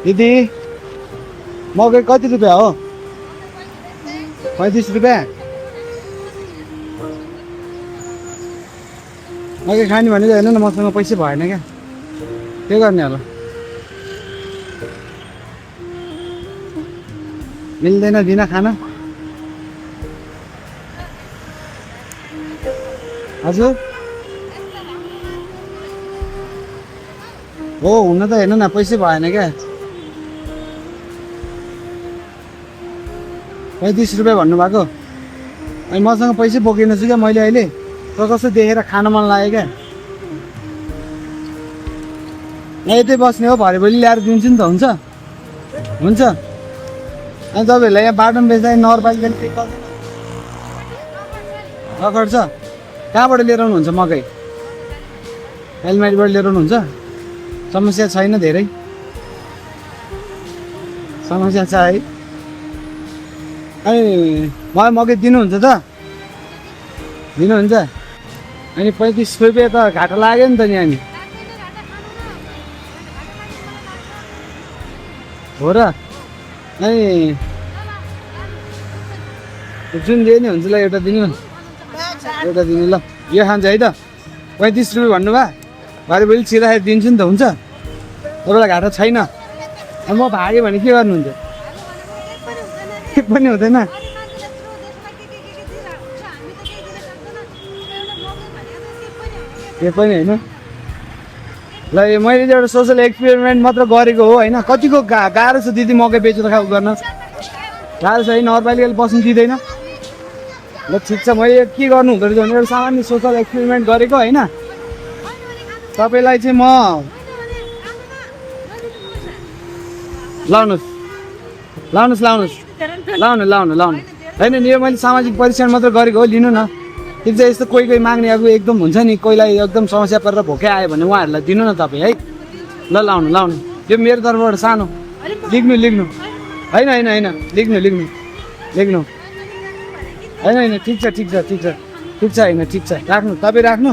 दिदी मकै कति रुपियाँ हो? 35 रुपियाँ। मकै खाने भनेको हेर्नु न, मसँग पैसा भएन क्या, के गर्ने होला? मिल्दैन दिन खान। हजुर हो हुन त हेर्नु न, पैसा भएन क्या। 35 रुपियाँ भन्नुभएको, अनि मसँग पैसा बोकिन छु क्या मैले अहिले। त कस्तो देखेर खान मन लाग्यो क्या। यतै बस्ने हो, भरे भोलि ल्याएर दिन्छु नि त, हुन्छ? हुन्छ। अनि तपाईँहरूलाई यहाँ बाटोमा बेच्दा नगरपालिकाले के गर्दैन? रगड छ। कहाँबाट लिएर आउनुहुन्छ मकै? एलमारीबाट लिएर आउनुहुन्छ? समस्या छैन धेरै? समस्या छ है? अनि मलाई मकै दिनुहुन्छ त? दिनुहुन्छ? अनि 35 रुपियाँ त घाटा लाग्यो नि त नि। अनि हो र? अनि जुन दिए नि हुन्छ ल, एउटा दिनु न, एउटा दिनु ल। यो खान्छ है त? 35 रुपियाँ भन्नुभयो, भरे भोलि छिराखेर दिन्छु नि त, हुन्छ? तपाईँलाई घाटा छैन। म भागेँ भने के गर्नुहुन्छ? के पनि हुँदैन। के पनि होइन। ल मैले चाहिँ एउटा सोसल एक्सपेरिमेन्ट मात्र गरेको हो होइन। कतिको गाह्रो छ दिदी मकै बेचेर खाऊ गर्न? गाह्रो छ है, नगरपालिकाले बस्नु दिँदैन। ल ठिक छ, मैले के गर्नु हुँदो रहेछ भने एउटा सामान्य सोसल एक्सपेरिमेन्ट गरेको होइन। तपाईँलाई चाहिँ म लाउनुहोस् लाउनुहोस् लाउनुहोस् लाउनु लाउनु लाउनु होइन नि, यो मैले सामाजिक परीक्षण मात्र गरेको हो, लिनु न। ठिक छ, यस्तो कोही कोही माग्ने अब एकदम हुन्छ नि, कोहीलाई एकदम समस्या परेर भोकै आयो भने उहाँहरूलाई दिनु न तपाईँ है। ल लाउनु लाउनु, यो मेरो तर्फबाट सानो। लेख्नु लेख्नु होइन होइन होइन, लेख्नु लेख्नु लेख्नु होइन होइन, ठिक छ ठिक छ ठिक छ ठिक छ, होइन ठिक छ, राख्नु तपाईँ राख्नु।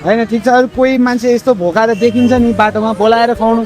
होइन ठिक छ, अरू कोही मान्छे यस्तो भोकाएर देखिन्छ नि बाटोमा, बोलाएर खुवाउनु।